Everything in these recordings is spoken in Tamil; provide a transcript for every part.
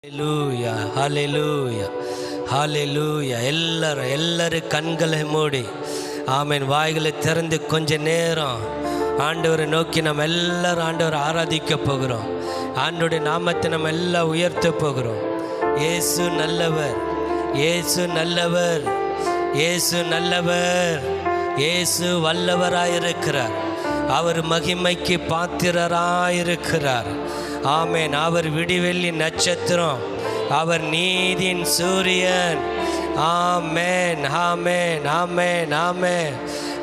ஹல்லேலூயா, ஹல்லேலூயா, ஹல்லேலூயா. எல்லாரும் கண்களை மூடி ஆமென் வாய்களை திறந்து கொஞ்ச நேரம் ஆண்டவரை நோக்கி நம்ம எல்லாரும் ஆண்டவரை ஆராதிக்க போகிறோம். ஆண்டவருடைய நாமத்தை நம்ம எல்லாம் உயர்த்த போகிறோம். இயேசு நல்லவர், இயேசு நல்லவர், இயேசு நல்லவர், இயேசு வல்லவராயிருக்கிறார். அவர் மகிமைக்கு பாத்திரராயிருக்கிறார். ஆமென். அவர் விடிவெள்ளி நட்சத்திரம், அவர் நீதியின் சூரியன். ஆமென், ஆமென், ஆமென், ஆமென்.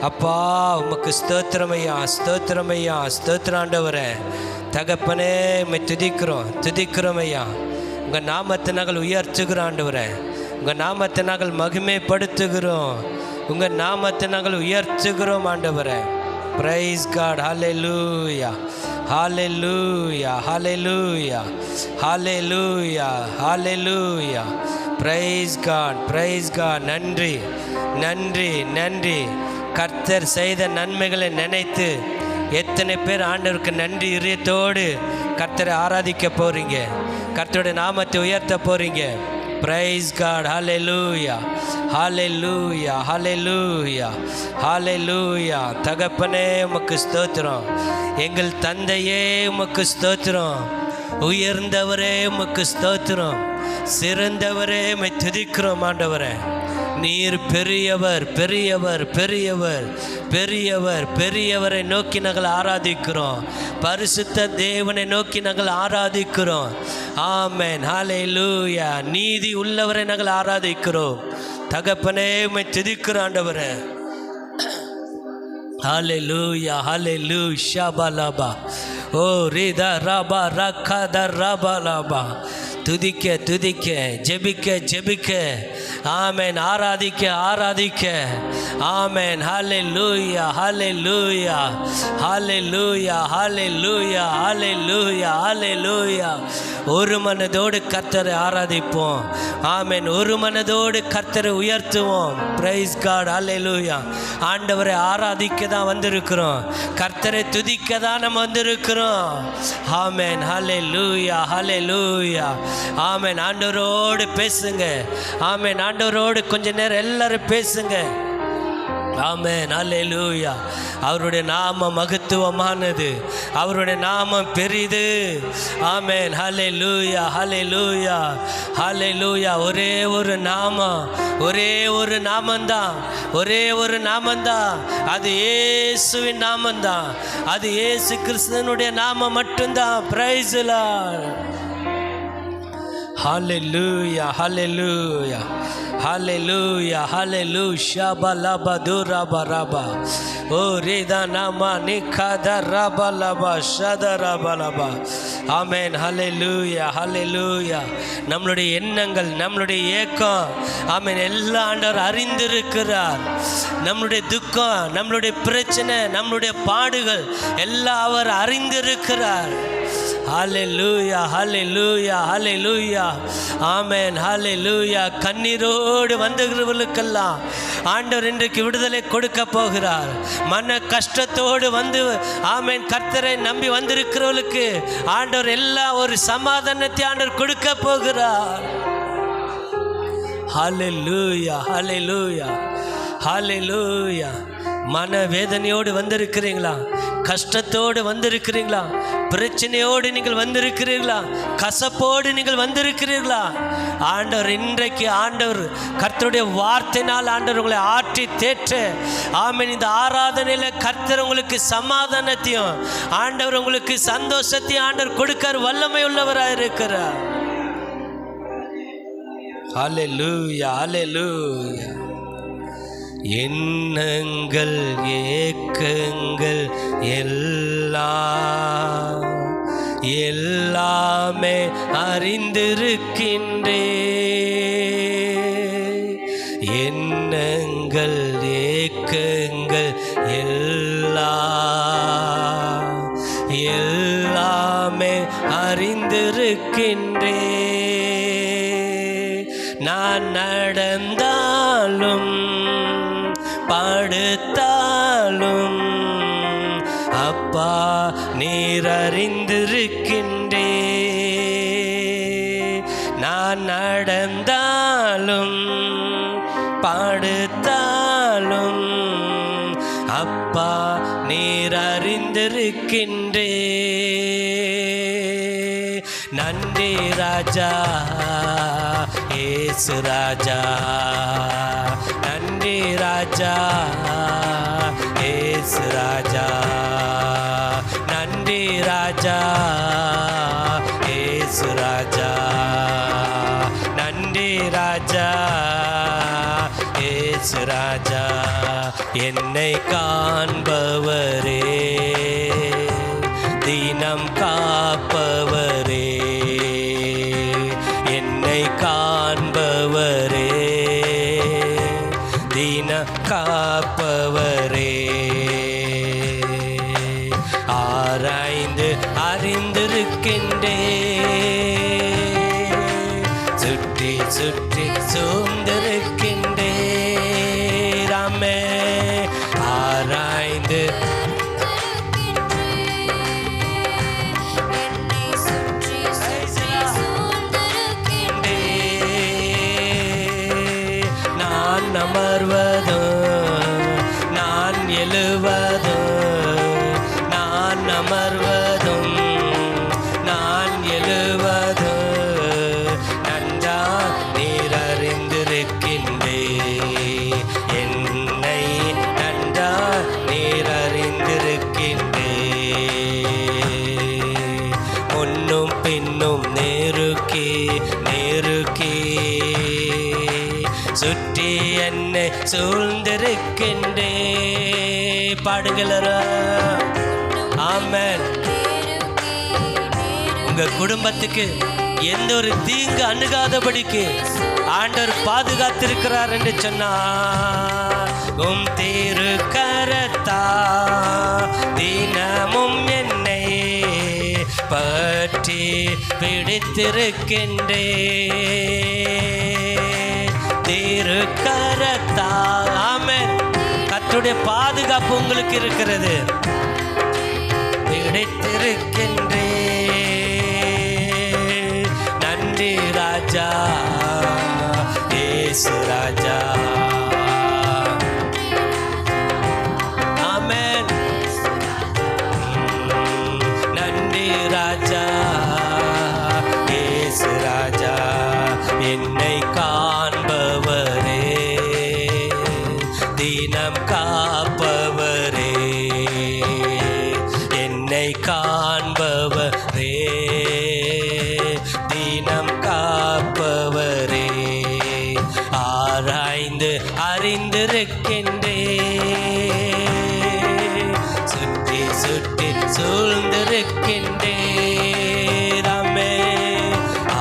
அப்பா உமக்கு ஸ்தோத்திரமையா, ஸ்தோத்திரமையா, ஸ்தோத்திரம் ஆண்டவரே. தகப்பனே உம்மை துதிக்கிறோம் ஐயா. உங்கள் நாமத்தை நாங்கள் உயர்த்துகிறோம் ஆண்டவரே. உங்கள் நாமத்தை நாங்கள் மகிமைப்படுத்துகிறோம். உங்கள் நாமத்தை நாங்கள் உயர்த்துகிறோம் ஆண்டவரே. Praise God. Hallelujah, hallelujah, hallelujah, hallelujah, hallelujah. Praise God, praise God. நன்றி, நன்றி, நன்றி. கர்த்தர் செய்த நன்மைகளை நினைத்து எத்தனை பேர் ஆண்டவருக்கு நன்றி இதயத்தோடு கர்த்தரை ஆராதிக்க போகிறீங்க, கர்த்தருடைய நாமத்தை உயர்த்த போகிறீங்க. Praise God. Hallelujah, hallelujah, hallelujah, hallelujah. தகப்பனே உமக்கு ஸ்தோத்திரம். எங்கள் தந்தையே உமக்கு ஸ்தோத்திரம். உயர்ந்தவரே உமக்கு ஸ்தோத்திரம். சிறந்தவரே உம்மை துதிக்கிறோம் ஆண்டவரே. நீர் பெரியவர், பெரியவர், பெரியவர், பெரியவர், பெரியவரை நோக்கி நாங்கள் ஆராதிக்கிறோம். பரிசுத்த தேவனை நோக்கி நாங்கள் ஆராதிக்கிறோம். ஆமென், ஹல்லேலூயா. நீதி உள்ளவரை நாங்கள் ஆராதிக்கிறோம். தகப்பனே உம்மை துதிக்கிறோம் ஆண்டவரே. ஹல்லேலூயா, ஹல்லேலூயா. ஷபலபா ஓ ரிதா ரபா ரக்கத ரபலபா. துதிக்க துதிக்க, ஜெபிக்க ஜெபிக்க, ஆமென். ஆராதிக்க ஆராதிக்க, ஆமென். Hallelujah, hallelujah, hallelujah, hallelujah, hallelujah, ஹல்லேலூயா. ஒரு மனதோடு கர்த்தரை ஆராதிப்போம். ஆமென். ஒரு மனதோடு கர்த்தரை உயர்த்துவோம். Praise God. ஹல்லேலூயா. ஆண்டவரை ஆராதிக்க தான் வந்திருக்கிறோம். கர்த்தரை துதிக்க தான் நம்ம வந்திருக்கிறோம். ஆமென். ஹல்லேலூயா, ஹல்லேலூயா. ஆமென். ஆண்டவரோடு பேசுங்க. ஆமென். ஆண்டவரோடு கொஞ்ச நேரம் எல்லாரும் பேசுங்க. ஆமென். ஹல்லேலூயா. அவருடைய நாமம் மகத்துவமானது, அவருடைய நாமம் பெரிது. ஆமென். ஹல்லேலூயா, ஹல்லேலூயா, ஹல்லேலூயா. ஒரே ஒரு நாமம், ஒரே ஒரு நாமந்தான், ஒரே ஒரு நாமந்தான். அது இயேசுவின் நாமந்தான். அது இயேசு கிறிஸ்துவினுடைய நாமம் மட்டும்தான். Praise the lord. Hallelujah, hallelujah, hallelujah, hallelujah. பலபா துரபரபா ஓ ரிதா நாமா நிகத ரபலபா ஷதரபலபா. ஆமென். Hallelujah, hallelujah. நம்மளுடைய எண்ணங்கள், நம்மளுடைய ஏக்கம், ஆமென், எல்லாம் ஆண்டவர் அறிந்திருக்கிறார். நம்மளுடைய துக்கம், நம்மளுடைய பிரச்சனை, நம்மளுடைய பாடுகள் எல்லாம் அவர் அறிந்திருக்கிறார். ஹல்லேலூயா, ஹல்லேலூயா, ஹல்லேலூயா. ஆமென். ஹல்லேலூயா. கண்ணீரோடு வந்தவர்களுக்கெல்லாம் ஆண்டவர் இன்றைக்கு விடுதலை கொடுக்க போகிறார். மன கஷ்டத்தோடு வந்து ஆமென் கர்த்தரை நம்பி வந்திருக்கிறவர்களுக்கு ஆண்டவர் எல்லாம் ஒரு சமாதானத்தை ஆண்டவர் கொடுக்க போகிறார். ஹல்லேலூயா, ஹல்லேலூயா, ஹல்லேலூயா. மன வேதனையோடு வந்திருக்கிறீங்களா? கஷ்டத்தோடு வந்திருக்கிறீங்களா? பிரச்சனையோடு நீங்கள் வந்திருக்கிறீர்களா? கசப்போடு நீங்கள் வந்திருக்கிறீர்களா? ஆண்டவர் இன்றைக்கு ஆண்டவர் கர்த்தருடைய வார்த்தையினால் ஆண்டவர் உங்களை ஆற்றி தேற்ற, ஆமென், இந்த ஆராதனையில் கர்த்தர் உங்களுக்கு சமாதானத்தையும் ஆண்டவர் உங்களுக்கு சந்தோஷத்தையும் ஆண்டவர் கொடுக்க வல்லமை உள்ளவராக இருக்கிறார். ஹல்லேலூயா, ஹல்லேலூயா. எண்ணங்கள் ஏக்கங்கள் எல்லாமே அறிந்திருக்கின்றே. எண்ணங்கள் ஏக்கங்கள் எல்லாமே அறிந்திருக்கின்றே. நான் நடந்தாலும் படுத்தாலும் அப்பா நீர் அறிந்திருக்கின்றே. நான் நடந்தாலும் பாடுத்தாலும் அப்பா நீர் அறிந்திருக்கின்றே. நன்றி ராஜா ஏசு ராஜா, நன்றி ராஜா ஏசு ராஜா, நன்றி ராஜா ஏசு ராஜா, நன்றி ராஜா ஏசு ராஜா. என்னை காண்பவரே, தினம் காப்பவரே, என்னை காண்பவரே, தினம் காப்பவரே. ஆராய்ந்து அறிந்திருக்கின்றே, சுற்றி சுற்றி சூழ்ந்திருக்கின்றே. ராமே ஆராய்ந்து நான் அமர்வதும் நான் எழுவதும், நான் அமர்வதும் நான் எழுவதும் நன்றா நீர் அறிந்திருக்கின்றே. என்னை நன்றா நீர் அறிந்திருக்கின்றே. முன்னும் பின்னும் நெருக்கி நெருக்கி சுற்றி என்னை சூழ்ந்திருக்கின்றே. பாடுங்களா ஆமென். உங்க குடும்பத்துக்கு எந்த ஒரு தீங்கு அணுகாதபடிக்கு ஆண்டவர் பாதுகாத்திருக்கிறார் என்று சொன்னார். உம் திருக்கரத்தா தினமும் என்னை பற்றி பிடித்திருக்கின்றே. திருக்கரத்தா ஆமென். கர்த்தருடைய பாதுகாப்பு உங்களுக்கு இருக்கிறது. பிடித்திருக்கின்றே. நன்றி ராஜா ஏசு ராஜா, ஆமென். நன்றி ராஜா ஏசு ராஜா. என்னை காண்பவரே, தினம் காப்பவரே, என்னை காண்பவரே, தினம் காப்பவரே. ஆராய்ந்து அறிந்திருக்கின்றே, சுற்றி சுற்றி சூழ்ந்திருக்கின்றே. ராமே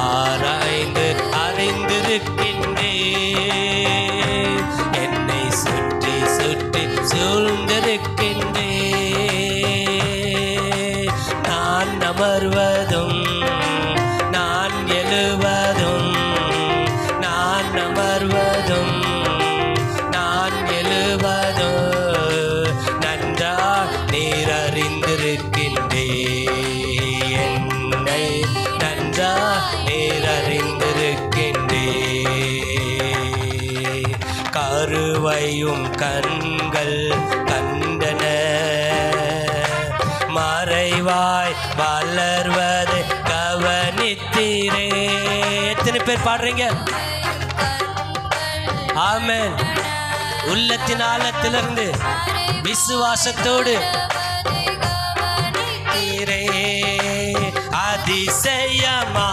ஆராய்ந்து அறிந்திருக்கின்றே, என்னை சுற்றி சுற்றி சூழ்ந்திருக்கின்றே. நான் அமர்வதும் நான் எழுவதும், நான் அமர்வதும் நான் எழுவதும் நன்றா நீர் அறிந்திருக்கின்றே. என்னை நன்றா நீர் அறிந்திருக்கின்றே. கருவையும் கண்கள் கண்டன, மறைவாய் வளர்வதை கவனித்தீரே. எத்தனை பேர் பாடுறீங்க ஆமென். உள்ளத்தின் ஆழத்திலிருந்து விசுவாசத்தோடு அதிசயமா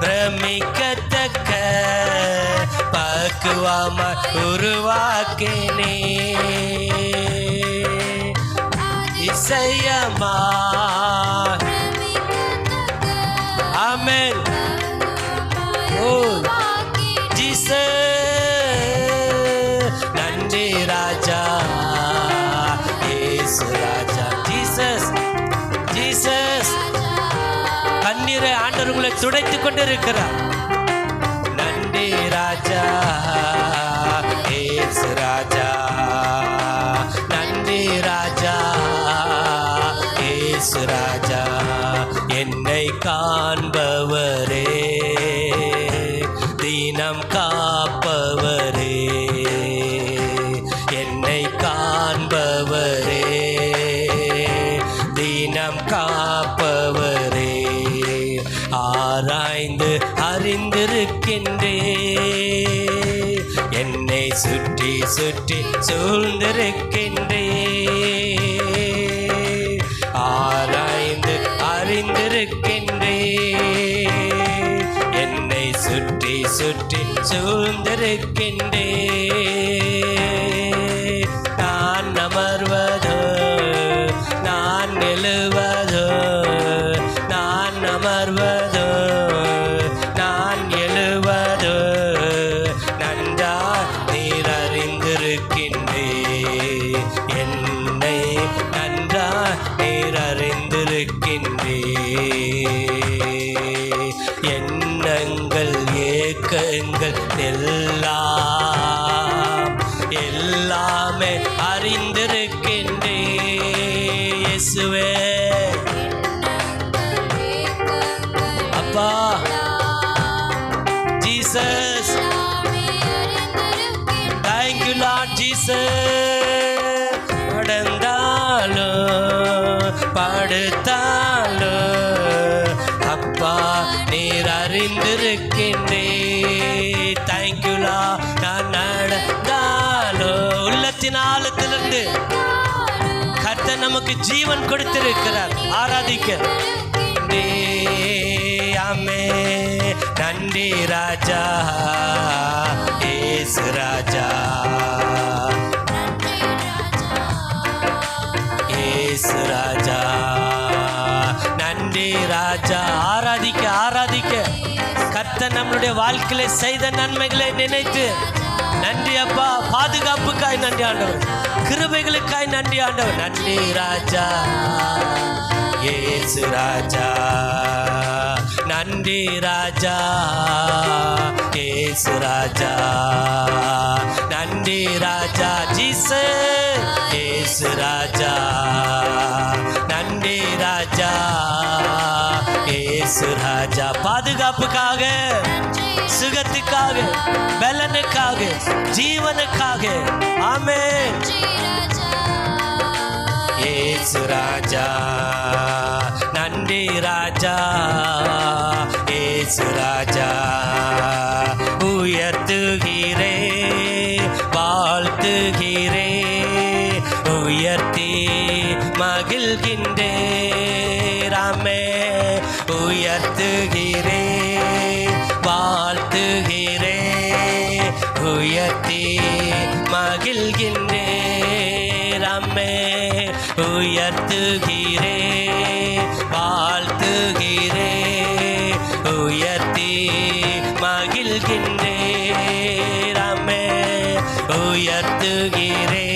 பிரமிக்கத்தக்க பக்குவமா உருவாக்கினே. அதிசயமா ஆமென். ஓ ஜீசஸ், நன்றி ராஜா ஏசு ராஜா. Jesus Jesus. கண்ணீரை ஆண்டவர் உங்களை துடைத்துக் கொண்டிருக்கிறார். நன்றி ராஜா ஏசு ராஜா, நன்றி ராஜா ஏசு ராஜா. என்னை காண்பவரே, தீனம் காப்பவரே, என்னை காண்பவரே, தீனம் காப்பவரே, ஆராய்ந்து அறிந்திருக்கின்றே, என்னை சுற்றி சுற்றி சூழ்ந்திருக்கின்றே, ஆராய்ந்து அறிந்திருக்கின்றே, என்னை சுற்றி சுற்றி சூழ்ந்திருக்கின்றே, நான் அமர்வதோ நான் எழுவதோ, நான் அமர்வதோ நான் எழுவதோ, நன்றா நீர் அறிந்திருக்கின்றே, என்னை நன்றா நீர் அறிந்திருக்கின்றே, எண்ணங்கள் ஏக்கங்கள் எல்லாமே அறிந்திருக்கின்றே, இயேசுவே அப்பா, Jesus, thank you Lord Jesus. நடந்தாலோ படுத்தாலோ அப்பா நீர் அறிந்திருக்கின்றே, thank you Lord. நான் நடந்தாலோ உள்ளத்தின் ஆழத்திலிருந்து கர்த்தர் நமக்கு ஜீவன் கொடுத்திருக்கிறார், ஆராதிக்க ஆமே. நன்றி ராஜா ஏசு ராஜா, ஏசு ராஜா, நன்றி ராஜா. ஆராதிக்க ஆராதிக்க கர்த்தர் நம்மளுடைய வாழ்க்கையில செய்த நன்மைகளை நினைத்து நன்றி அப்பா. பாதுகாப்புக்காய் நன்றி ஆண்டவர், கிருபைகளுக்காய் நன்றி ஆண்டவர். நன்றி ராஜா ஏசு ராஜா, நன்றி ராஜா ஏசு ராஜா, நன்றி ராஜா ஜீசஸ் ஏசு ராஜா, நன்றி ராஜா ஏசு ராஜா. பாதுகாப்புக்காக, சுகத்துக்காக, பலனுக்காக, ஜீவனுக்காக, ஆமென். ஏசு ராஜா, நன்றி ராஜா ஏசு ராஜா. உயர்த்துகிறே வாழ்த்துகிறே, உயர்த்தி மகிழ்கின்றே ராமே. உயர்த்துகிறே வாழ்த்துகிறே, உயர்த்தி மகிழ்கின்றே ராமே. உயர்த்துகிறே வாழ்த்துகிறே, உயர்த்தி மகிழ்கின்றே ராமே. உயர்த்துகிறே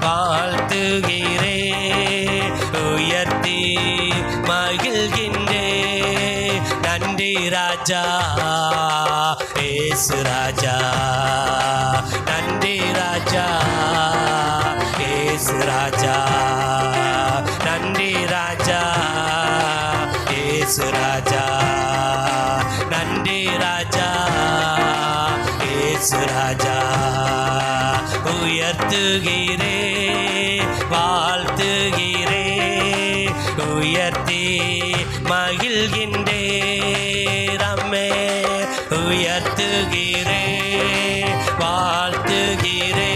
வாழ்த்துகிறே, உயர்த்தி மகிழ்கின்றே. நன்றி ராஜா ஏசு ராஜா, நன்றி ராஜா ஏசு ராஜா, நன்றி ராஜா ஏசு ராஜா, நன்றி ராஜா ஏசு ராஜா. உயர்த்துகிறே வாழ்த்துகிறே, உயர்த்தி மகிழ்கின்றே ரம்மே. உயர்த்துகிறே வாழ்த்துகிறே,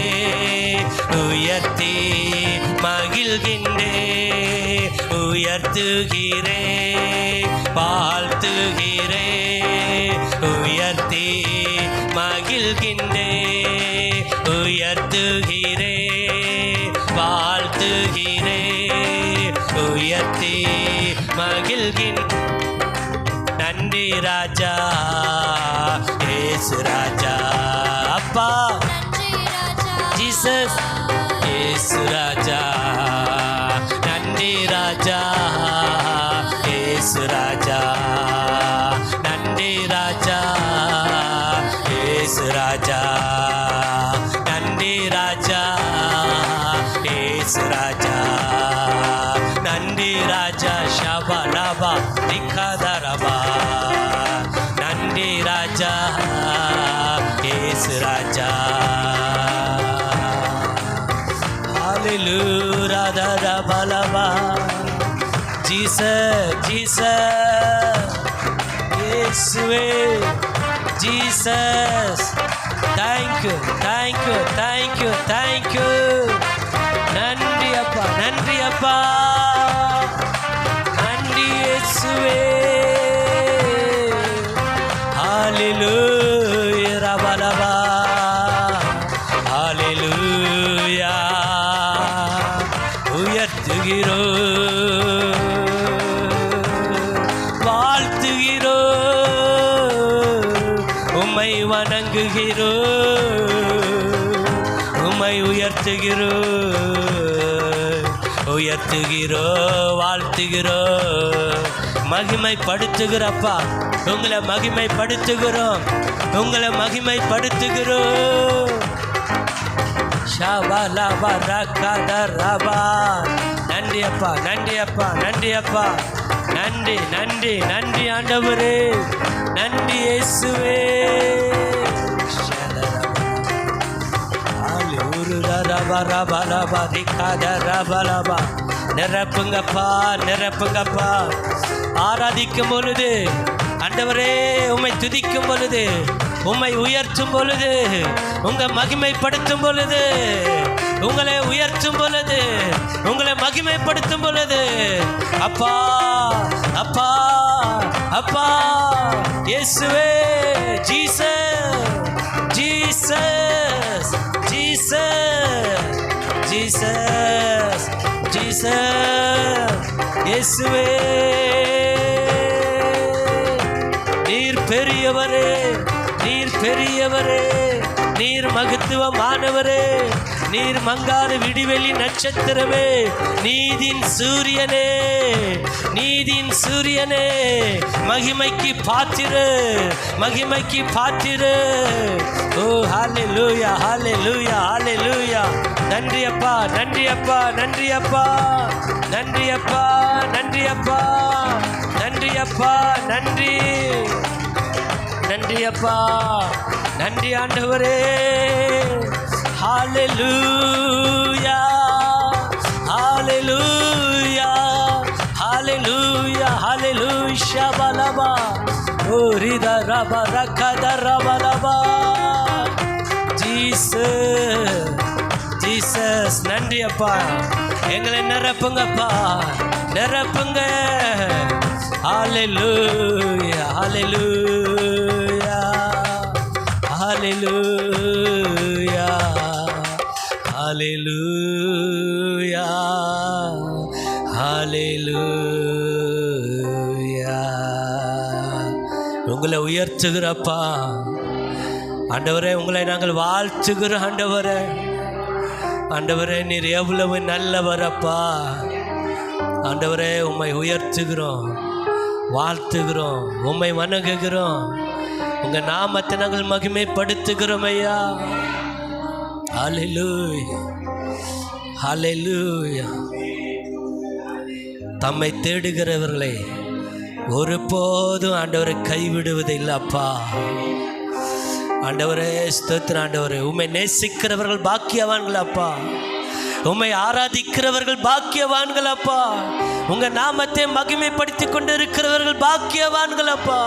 உயர்த்தி மகிழ்கின்றே. உயர்த்துகிறே வாழ்த்துகிறே, உயர்த்தி மகிழ்கின்றே. உயர்த்துகிறே வாழ்த்துகிறே, உயர்த்தி மகிழ்கின்றே. நன்றி ராஜா ஏசு ராஜா, அப்பா ஜீசஸ் ஏசு ராஜா. நன்றி ராஜா ஏசு ராஜா, நன்றி ராஜா ஏசு ராஜா, நன்றி ராஜா ஏசு ராஜா, நன்றி ராஜா ஷபா லபா திகதரபா. நன்றி நன்றி ராஜா இயேசு ராஜா. ஹalleluya ராதா பலவா ஜீசஸ் ஜீசஸ் இயேசுவே Jesus. Thank you thank you thank you thank you. நன்றி அப்பா நன்றி அப்பா நன்றி இயேசுவே. ஹalleluya ரபலபா ஹalleluya. உயர்த்துகிறோ வாழ்த்துகிறோ உம்மை வணங்குகிறோ உம்மை உயர்த்துகிறோ உயர்த்துகிறோ வாழ்த்துகிறோ மகிமைப்படுத்துகிறப்பா. உங்களை மகிமைப்படுத்துகிறோம் உங்களை மகிமைப்படுத்துகிறோம். நன்றி அப்பா நன்றி அப்பா நன்றி அப்பா நன்றி நன்றி நன்றி ஆண்டவரே நன்றி இயேசுவே. நிரப்புங்கப்பா நிரப்புங்கப்பா. ஆராதிக்கும் பொழுது ஆண்டவரே உம்மை துதிக்கும் பொழுது உம்மை உயர்த்தும் பொழுது உங்க மகிமைப்படுத்தும் பொழுது உங்களை உயர்த்தும் பொழுது உங்களை மகிமைப்படுத்தும் பொழுது அப்பா அப்பா அப்பா இயேசுவே Jesus Jesus Jesus Jesus Jesus இயேசுவே. நீர் பெரியவரே நீர் பெரியவரே நீர் மகத்துவமானவரே நீர் மங்காத விடிவெளி நட்சத்திரமே நீதின் சூரியனே நீதின் சூரியனே மகிமைக்கு பாத்திரு மகிமைக்கு பாத்திரு. ஓ ஹalleluya ஹalleluya ஹalleluya. நன்றி அப்பா நன்றி அப்பா நன்றி அப்பா நன்றி அப்பா நன்றி அப்பா நன்றி அப்பா நன்றி நன்றி அப்பா நன்றி ஆண்டவரே. ஹalleluya ஹalleluya ஹalleluya ஹalleluya பலபா ஓரிதா ரபா ரகதா ரபலபா. ஜீசஸ் ஜீசஸ் நன்றி அப்பா. எங்களை நிரப்புங்கப்பா நிரப்புங்க. ஹalleluya ஹalleluya ஹalleluya ஹalleluya ஹalleluya. உங்களை உயர்த்துகிறப்பா ஆண்டவரே உங்களை நாங்கள் வாழ்த்துகிறோம் ஆண்டவரே. ஆண்டவரே நீர் எவ்வளவு நல்லவரப்பா. ஆண்டவரே உம்மை உயர்த்துகிறோம் வாழ்த்துகிறோம் உம்மை வணங்குகிறோம் உங்கள் நாமத்தை நாங்கள் மகிமைப்படுத்துகிறோம் ஐயா. ஹalleluya ஹalleluya. தம்மை தேடுகிறவர்களை ஒருபோதும் ஆண்டவரை கைவிடுவது இல்லப்பா. ஆண்டவரே ஸ்தோத்திரம் ஆண்டவரே. உம்மை நேசிக்கிறவர்கள் பாக்கியவான்கள் அப்பா. உம்மை ஆராதிக்கிறவர்கள் பாக்கியவான்கள் அப்பா. உங்க நாமத்தை மகிமைப்படுத்தி கொண்டு இருக்கிறவர்கள் பாக்கியவான்கள் அப்பா.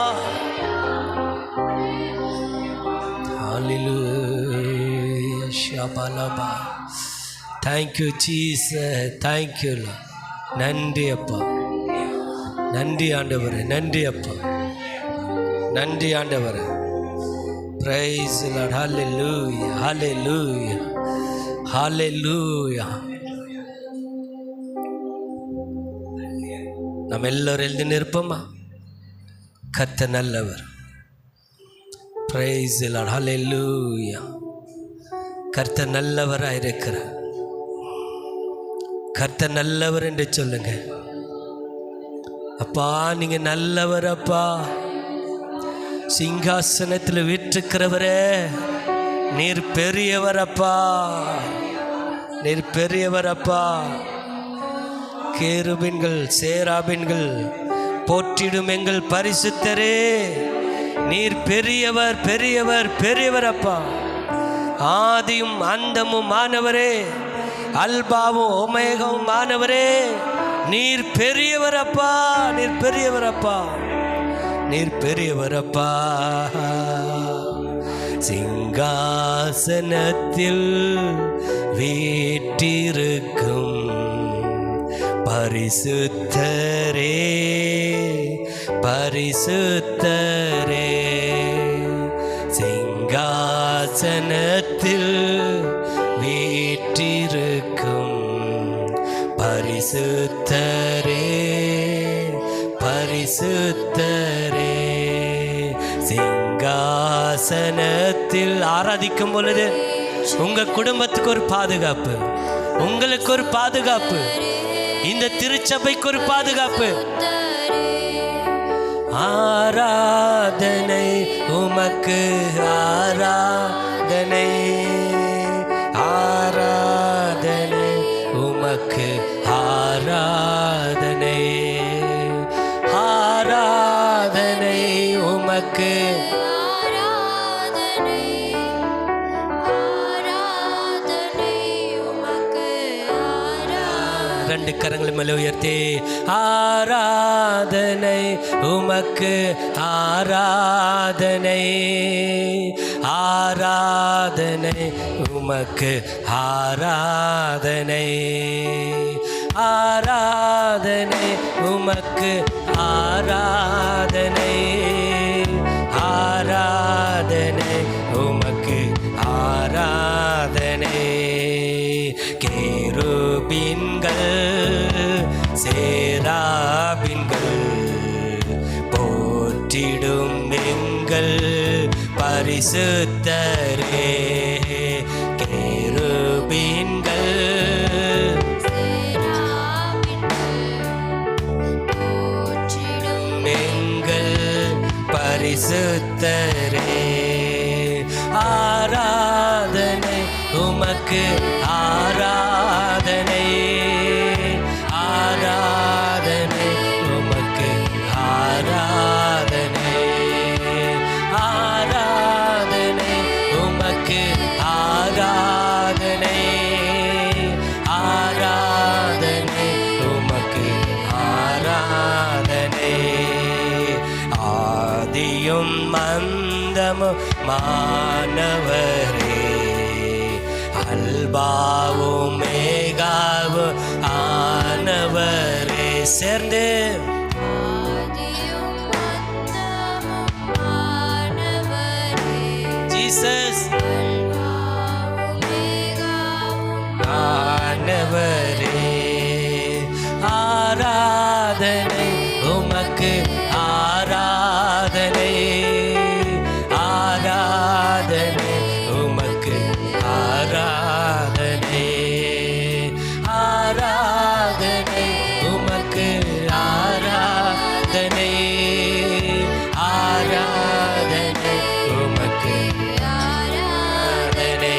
ஹalleluya ஷபலபா. Thank you Jesus. Thank you Lord. நன்றி அப்பா நன்றி ஆண்டவரே நன்றி அப்பா நன்றி ஆண்டவரே. Praise the Lord. Hallelujah hallelujah hallelujah. நம்ம எல்லோரும் எழுதி நிற்போமா? கர்த்தர் நல்லவர். Praise the Lord. Hallelujah. கர்த்தர் நல்லவராக இருக்கிறார். கர்த்தர் நல்லவர் என்று சொல்லுங்க. அப்பா நீங்க நல்லவர் அப்பா. சிங்காசனத்தில் வீற்றிருக்கிறவரே நீர் பெரியவர் அப்பா. நீர் பெரியவர் அப்பா. கேருபீன்கள் சேராபீன்கள் போற்றிடும் எங்கள் பரிசுத்தரே நீர் பெரியவர் பெரியவர் பெரியவர் அப்பா. ஆதியும் அந்தமும் மானவரே, அல்பாவும் ஒமேகாவும் மானவரே, நீர் பெரியவர் அப்பா, நீர் பெரியவர் அப்பா, நீர் பெரியவர் அப்பா. சிங்காசனத்தில் வீற்றிருக்கும் பரிசுத்தரே பரிசுத்தரே, சிங்காசனத்தில் வீற்றிருக்கும் பரிசுத்தரே பரிசுத்தரே. சிங்காசனத்தில் ஆராதிக்கும் பொழுது உங்க குடும்பத்துக்கு ஒரு பாதுகாப்பு, உங்களுக்கு ஒரு பாதுகாப்பு, இந்த திருச்சபைக்கு ஒரு பாதுகாப்பு. ஆராதனை உமக்கு ஆராதனை, ஆராதனை உமக்கு ஆராதனை, ஆராதனை உமக்கு. ரெண்டு கரங்களை மேலே உயர்த்தி ஆராதனை உமக்கு ஆராதனை, ஆராதனை உமக்கு ஆராதனை, ஆராதனை உமக்கு ஆராதனை, ஆராதனை உமக்கு ஆராதனை. கேருபீன்கள் சேராபீன்கள் போற்றிடும் எங்கள் பரிசுத்தரே. கேருபீன்கள் எங்கள் பரிசுத்தரே. ஆராதனை உமக்கு ஆராதனை, ஆராதனை உமக்கு ஆராதனை, ஆராதனை உமக்கு ஆராதனை, ஆராதனை உமக்கு ஆராதனை. ஆதியும் அந்தமும் மானவரே, அல்பாவும் மேகாவும் ஆனவரே. சேர்ந்து ஜீசஸ் ஆனவரே. ஆராதனை உமக்கு ஆராதனை, ஆராதனை உமக்கு ஆராதனை, ஆராதனை உமக்கு ஆராதனை, ஆராதனை உமக்கு ஆராதனை,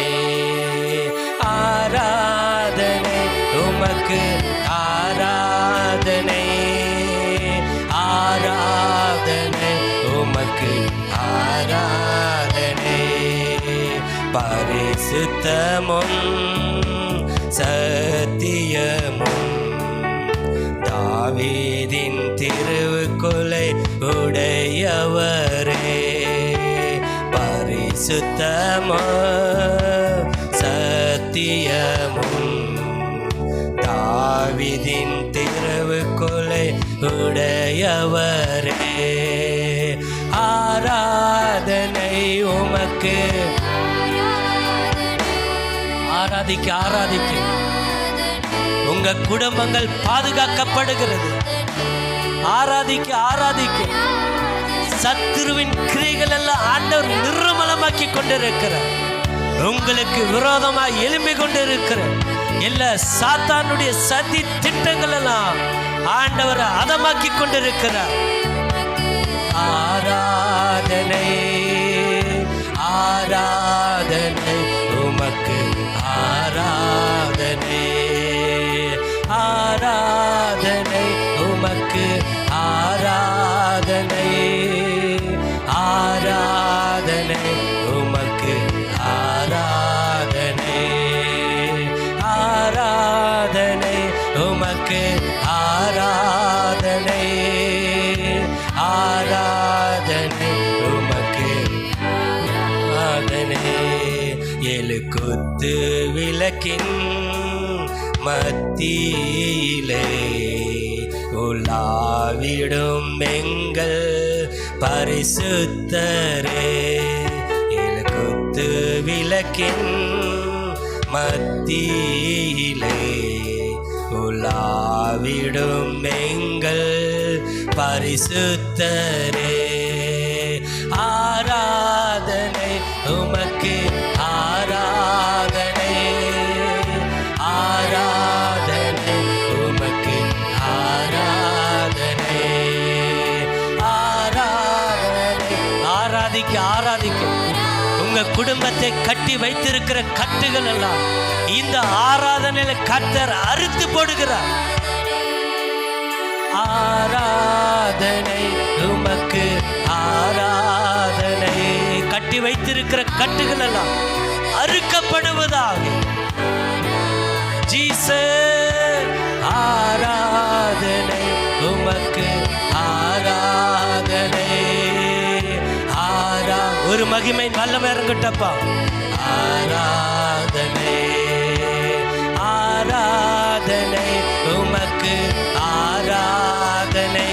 ஆராதனை உமக்கு ஆராதனை, ஆராதனை உமக்கு ஆராதனை. பரிசுத்தமும் சத்தியமும் தாவீதின் திருவுக்குலை உடையவரே. பரிசுத்தமும் சத்தியமும் தாவீதின் திருவுக்குலை உடையவரே. ஆராதனை உமக்கு. ஆராதிக்க ஆராதிக்க உங்க குடும்பங்கள் பாதுகாக்கப்படுகிறது. ஆராதிக்க ஆராதிக்க சத்துருவின் கிரியைகள் எல்லாம் ஆண்டவர் நிர்மலமாக்கி கொண்டிருக்கிறார். உங்களுக்கு விரோதமாக எழும்பி கொண்டிருக்கிற எல்லா சாத்தானுடைய சதி திட்டங்கள் எல்லாம் ஆண்டவர் அதமாக்கி கொண்டிருக்கிறார். ஆராதனை ஆராதனை உமக்கு ஆராதனை, ஆராதனை உமக்கு ஆராதனை, ஆராதனை ஏழு குத்து விளக்கின் மத்தியிலே உலாவிடும் எங்கள் பரிசுத்தரே. ஏழு குத்து விளக்கின் மத்தியிலே உலாவிடும் எங்கள் பரிசுத்தரே. ஆராதனை உமக்கு, ஆராதனை, ஆராதனை உமக்கு, ஆராதனை, ஆராதனை. ஆராதிக்க ஆராதிக்க உங்க குடும்பத்தை கட்டி வைத்திருக்கிற கட்டுகள் எல்லாம் இந்த ஆராதனையில கர்த்தர் அறுத்து போடுகிறார். ஆராதனை உமக்கு, ஆராதனை. கட்டி வைத்திருக்கிற கட்டுகள் எல்லாம் அறுக்கப்படுவதாக. ஜீசஸ் ஆராதனை உமக்கு, ஆராதனை. ஒரு மகிமை நல்ல இறங்கட்டப்பா. ஆராதனை, ஆராதனை உமக்கு, ஆராதனை,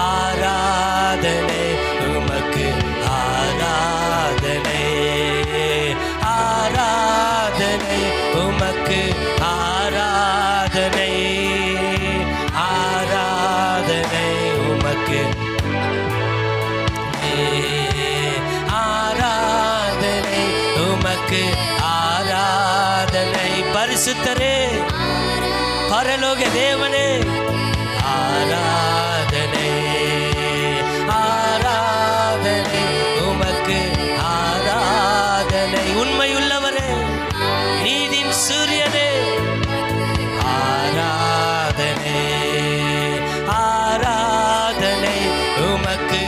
ஆராதனை உமக்கு, ஆராதனை, ஆராதனை உமக்கு, ஆராதனை, ஆராதனை உமக்கு, ஆராதனை உமக்கு, ஆராதனை. பரிசுத்தரே, பரலோக தேவனே, ஆராதனை, ஆராதனை உமக்கு, ஆராதனை. உண்மையுள்ளவரே, நீதின் சூரியனே, ஆராதனை, ஆராதனை உமக்கு,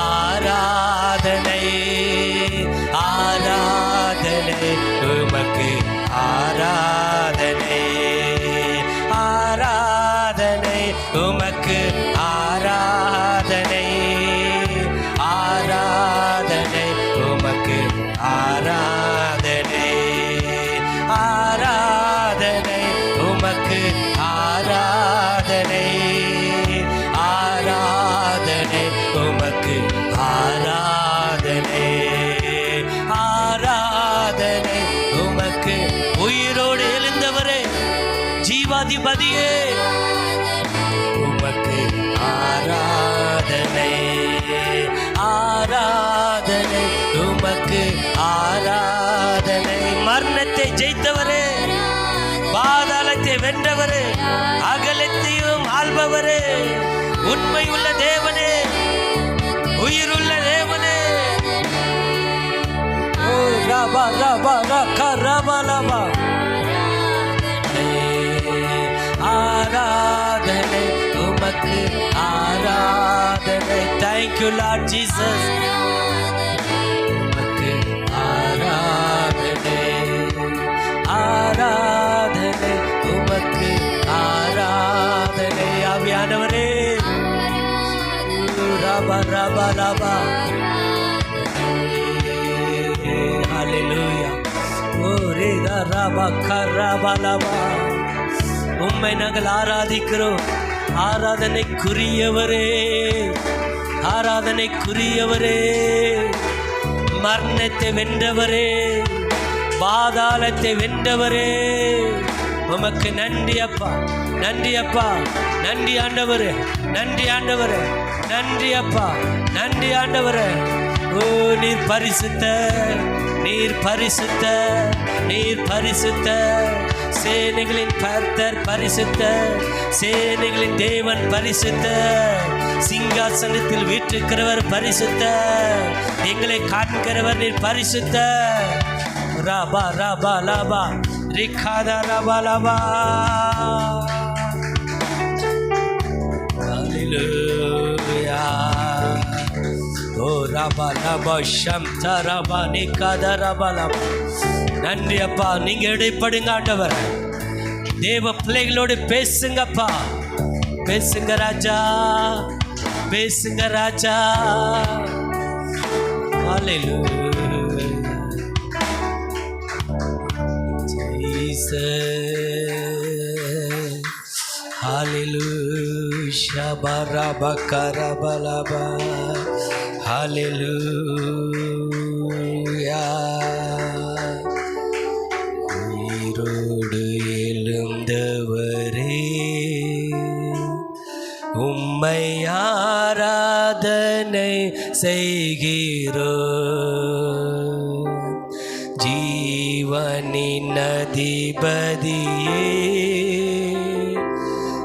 ஆராதனை, ஆராதனை உமக்கு, ஆராதனை, ஆராதனை உமக்கு, ஆராதனை, ஆராதனை உமக்கு, ஆராதனை, ஆராதனை உமக்கு, ஆராதனை, ஆராதனை உமக்கு, ஆராதனை, ஆராதனை உமக்கு. உயிரோடு எழுந்தவரே, ஜீவாதிபதியே, உமக்கு ஆராதனை, ஆராதனை உமக்கு, ஆராதனை. மரணத்தை ஜெயித்தவரே, பாதாளத்தை வென்றவரே, அகலத்தையும் ஆள்பவரே, உண்மையுள்ள தேவனே, உயிருள்ள தேவனே. ஓ ரபா ரபா ரகா ரபா ரபா. ஆராதனை உமக்கு, ஆராதனை. Thank you Lord Jesus. உமக்கு ஆராதனை, ஆராதனை உமக்கு, ஆராதனை. ஆவியானவரே, ரபா ரபா ரபா. ஹalleluya. ஓ ரேதா ரபா கரபா ரபா. உம்மை நாங்கள் ஆராதிக்கிறோம். ஆராதனைக்குரியவரே, ஆராதனைக்குரியவரே, மரணத்தை வென்றவரே, பாதாளத்தை வென்றவரே, உமக்கு நன்றி அப்பா, நன்றி அப்பா, நன்றி ஆண்டவரே, நன்றி ஆண்டவரே, நன்றி அப்பா, நன்றி ஆண்டவரே. ஓ நீர் பரிசுத்த, நீர் பரிசுத்த, நீர் பரிசுத்த. சேனைகளின் கர்த்தர் பரிசுத்த, சேனைகளின் தேவன் பரிசுத்த, சிங்காசனத்தில் வீற்றிருக்கிறவர் பரிசுத்த, எங்களை காண்கிறவர் நீர் பரிசுத்த. ரபா ரபா லபா ரிகாதா ரபா லபா. ஹalleluya. ஓ ரபா ரபா ஷம்தா ரபா நிகாதா ரபா லபா. நன்றி அப்பா. நீங்க இடைப்படுங்க ஆண்டவர். தேவ பிள்ளைகளோடு பேசுங்கப்பா, பேசுங்க ராஜா, பேசுங்க ராஜா. ஹalleluya. ரபகரபலபா. ஹல்லேலூயா. உயிரோடு எழுந்தவரே உம்மை ஆராதனை செய்கிறோம். ஜீவனின் அதிபதியே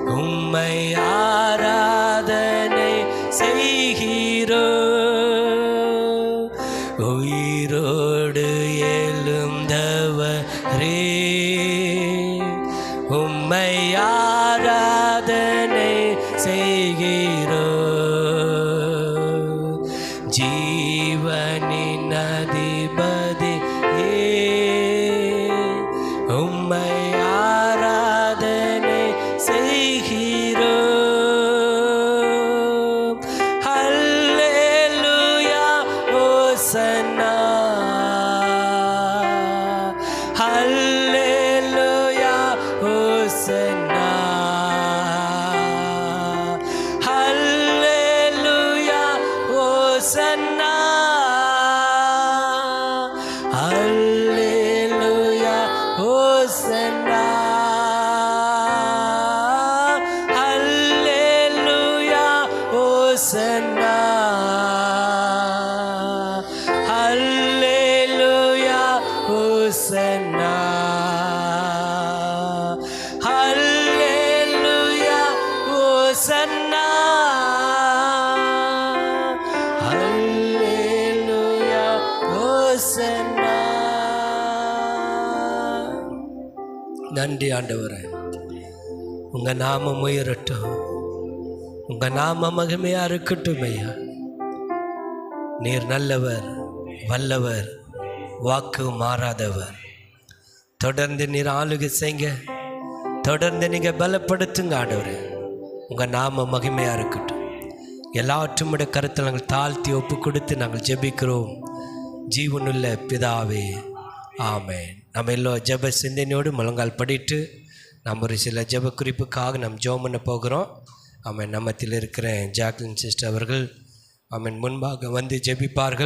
உம்மை ஆராதனை செய்கிறோம். உயிரோடு எழுந்தவரே உம்மை ஆராதனை செய்கிறோம். ஜீவனின் அதிபதியே உம்மை ஆராதனை செய்கிறோம். ஹல்லேலூயா ஓசன்னா. ஹல்லேலூயா ஓசன்னா. ஹல்லேலூயா ஓசன்னா. ஹல்லேலூயா ஓசன்னா. ஹல்லேலூயா ஓசன்னா. ஹல்லேலூயா ஓசன்னா. ஹல்லேலூயா ஓசன்னா. ஹல்லேலூயா ஓசன்னா. நன்றி ஆண்டவரே. உங்க நாமம் உயரட்டும். உங்க நாம மகிமையா இருக்கட்டும் ஐயா. நீர் நல்லவர், வல்லவர், வாக்கு மாறாதவர். தொடர்ந்து நீர் ஆளுகை செய்ங்க. தொடர்ந்து நீங்க பலப்படுத்துங்க ஆண்டவரே. உங்க நாம மகிமையா இருக்கட்டும். எல்லாற்றும் கருத்தில் நாங்கள் தாழ்த்தி ஒப்பு கொடுத்து நாங்கள் ஜெபிக்கிறோம். ஜீவனுள்ள பிதாவே, ஆமென். நம்ம எல்லோரும் ஜெப சிந்தனையோடு முழங்கால் படிட்டு நம்ம ஒரு சில ஜெப குறிப்புக்காக நம்ம ஜெபம் பண்ண போகிறோம். ஆமென். நம்மத்தில் இருக்கிற ஜாக்லின் சிஸ்டர் அவர்கள் ஆமென் முன்பாக வந்து ஜெபிப்பார்கள்.